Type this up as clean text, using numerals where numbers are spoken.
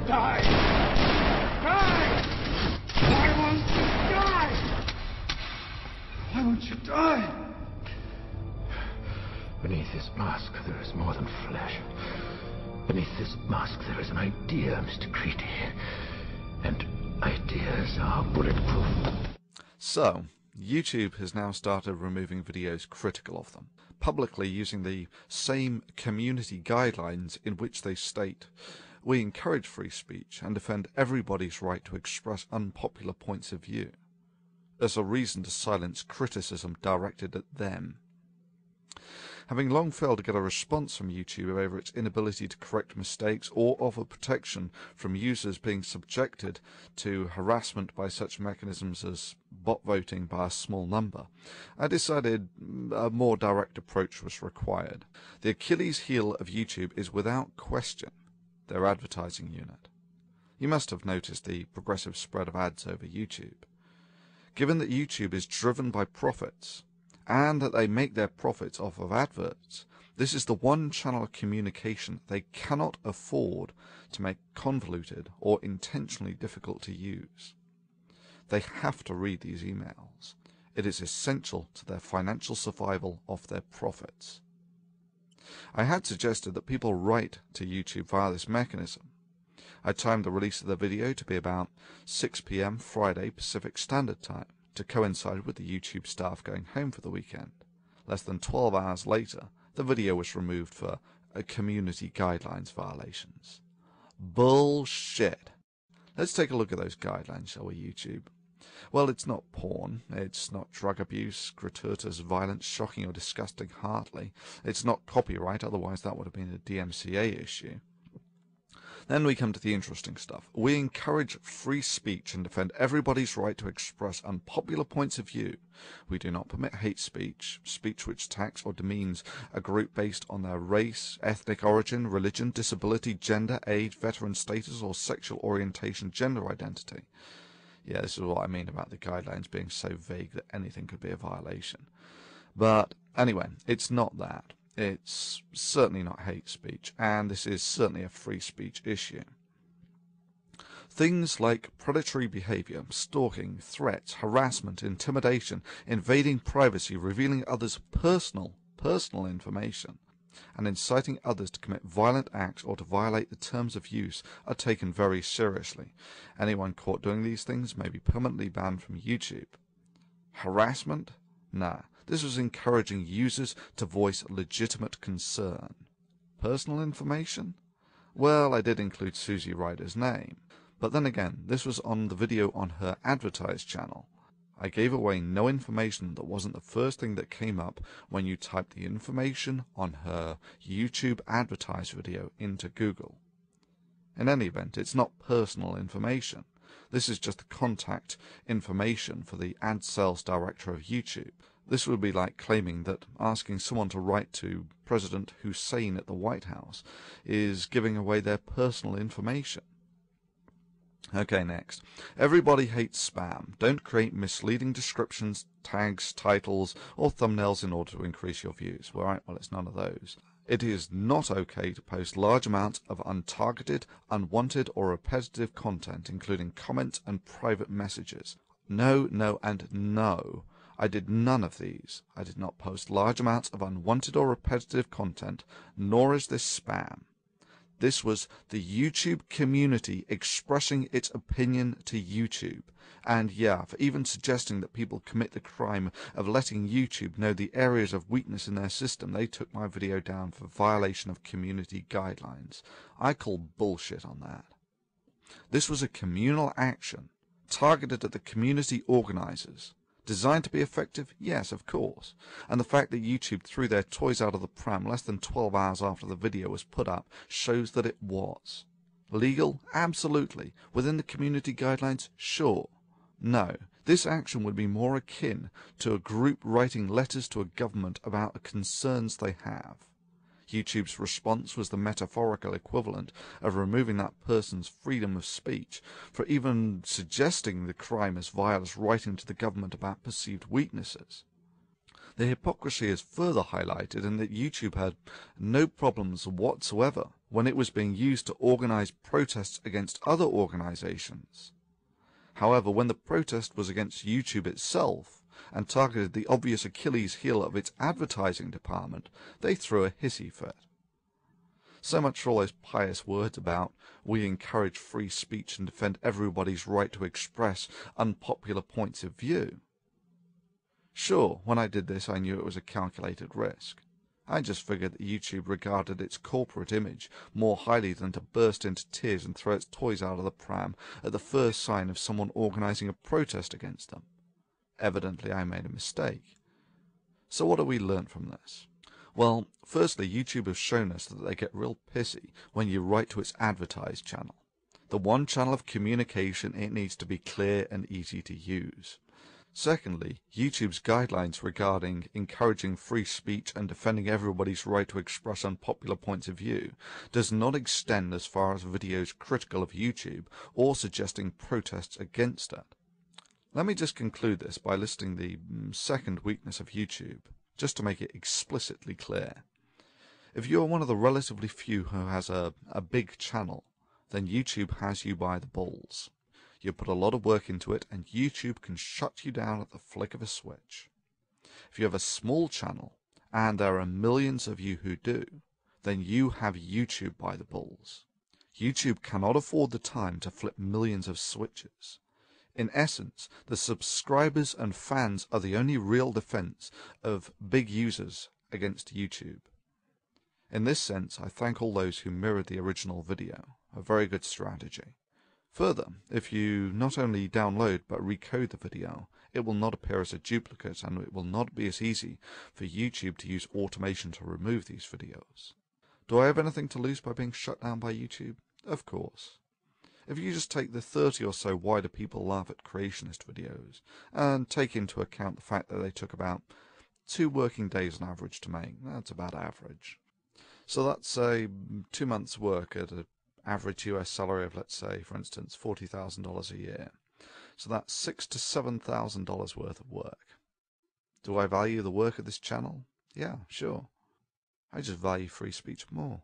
die? Die! Why won't you die? Why won't you die? Beneath this mask, there is more than flesh. Beneath this mask, there is an idea, Mr. Creedy. And ideas are bulletproof. So, YouTube has now started removing videos critical of them, publicly using the same community guidelines in which they state, "We encourage free speech and defend everybody's right to express unpopular points of view," as a reason to silence criticism directed at them. Having long failed to get a response from YouTube over its inability to correct mistakes or offer protection from users being subjected to harassment by such mechanisms as bot voting by a small number, I decided a more direct approach was required. The Achilles heel of YouTube is without question their advertising unit. You must have noticed the progressive spread of ads over YouTube. Given that YouTube is driven by profits, and that they make their profits off of adverts, this is the one channel of communication they cannot afford to make convoluted or intentionally difficult to use. They have to read these emails. It is essential to their financial survival of their profits. I had suggested that people write to YouTube via this mechanism. I timed the release of the video to be about 6 p.m. Friday Pacific Standard Time, to coincide with the YouTube staff going home for the weekend. Less than 12 hours later, the video was removed for community guidelines violations. Bullshit. Let's take a look at those guidelines, shall we, YouTube? Well, it's not porn, it's not drug abuse, gratuitous violence, shocking or disgusting heartily, it's not copyright, otherwise that would have been a DMCA issue. Then we come to the interesting stuff. We encourage free speech and defend everybody's right to express unpopular points of view. We do not permit hate speech, speech which attacks or demeans a group based on their race, ethnic origin, religion, disability, gender, age, veteran status, or sexual orientation, gender identity. Yeah, this is what I mean about the guidelines being so vague that anything could be a violation. But anyway, it's not that. It's certainly not hate speech, and this is certainly a free speech issue. Things like predatory behavior, stalking, threats, harassment, intimidation, invading privacy, revealing others' personal information, and inciting others to commit violent acts or to violate the terms of use are taken very seriously. Anyone caught doing these things may be permanently banned from YouTube. Harassment? Nah. This was encouraging users to voice legitimate concern. Personal information? Well, I did include Susie Ryder's name. But then again, this was on the video on her advertised channel. I gave away no information that wasn't the first thing that came up when you typed the information on her YouTube advertised video into Google. In any event, it's not personal information. This is just the contact information for the ad sales director of YouTube. This would be like claiming that asking someone to write to President Hussein at the White House is giving away their personal information. Okay, next. Everybody hates spam. Don't create misleading descriptions, tags, titles, or thumbnails in order to increase your views. Well, it's none of those. It is not okay to post large amounts of untargeted, unwanted, or repetitive content, including comments and private messages. No, no, and no. I did none of these. I did not post large amounts of unwanted or repetitive content, nor is this spam. This was the YouTube community expressing its opinion to YouTube. And yeah, for even suggesting that people commit the crime of letting YouTube know the areas of weakness in their system, they took my video down for violation of community guidelines. I call bullshit on that. This was a communal action, targeted at the community organizers. Designed to be effective? Yes, of course. And the fact that YouTube threw their toys out of the pram less than 12 hours after the video was put up shows that it was. Legal? Absolutely. Within the community guidelines? Sure. No. This action would be more akin to a group writing letters to a government about the concerns they have. YouTube's response was the metaphorical equivalent of removing that person's freedom of speech for even suggesting the crime as vile as writing to the government about perceived weaknesses. The hypocrisy is further highlighted in that YouTube had no problems whatsoever when it was being used to organize protests against other organizations. However, when the protest was against YouTube itself and targeted the obvious Achilles heel of its advertising department, they threw a hissy fit. So much for all those pious words about we encourage free speech and defend everybody's right to express unpopular points of view. Sure, when I did this I knew it was a calculated risk. I just figured that YouTube regarded its corporate image more highly than to burst into tears and throw its toys out of the pram at the first sign of someone organizing a protest against them. Evidently I made a mistake. So what have we learnt from this? Well, firstly, YouTube has shown us that they get real pissy when you write to its advertised channel. The one channel of communication, it needs to be clear and easy to use. Secondly, YouTube's guidelines regarding encouraging free speech and defending everybody's right to express unpopular points of view does not extend as far as videos critical of YouTube or suggesting protests against it. Let me just conclude this by listing the second weakness of YouTube, just to make it explicitly clear. If you are one of the relatively few who has a big channel, then YouTube has you by the balls. You put a lot of work into it, and YouTube can shut you down at the flick of a switch. If you have a small channel, and there are millions of you who do, then you have YouTube by the balls. YouTube cannot afford the time to flip millions of switches. In essence, the subscribers and fans are the only real defense of big users against YouTube. In this sense, I thank all those who mirrored the original video. A very good strategy. Further, if you not only download but recode the video, it will not appear as a duplicate, and it will not be as easy for YouTube to use automation to remove these videos. Do I have anything to lose by being shut down by YouTube? Of course. If you just take the 30 or so Why Do People Laugh at Creationist videos, and take into account the fact that they took about 2 working days on average to make, that's about average. So that's a 2 months' work at an average US salary of, let's say, for instance, $40,000 a year. So that's $6,000 to $7,000 worth of work. Do I value the work of this channel? Yeah, sure. I just value free speech more.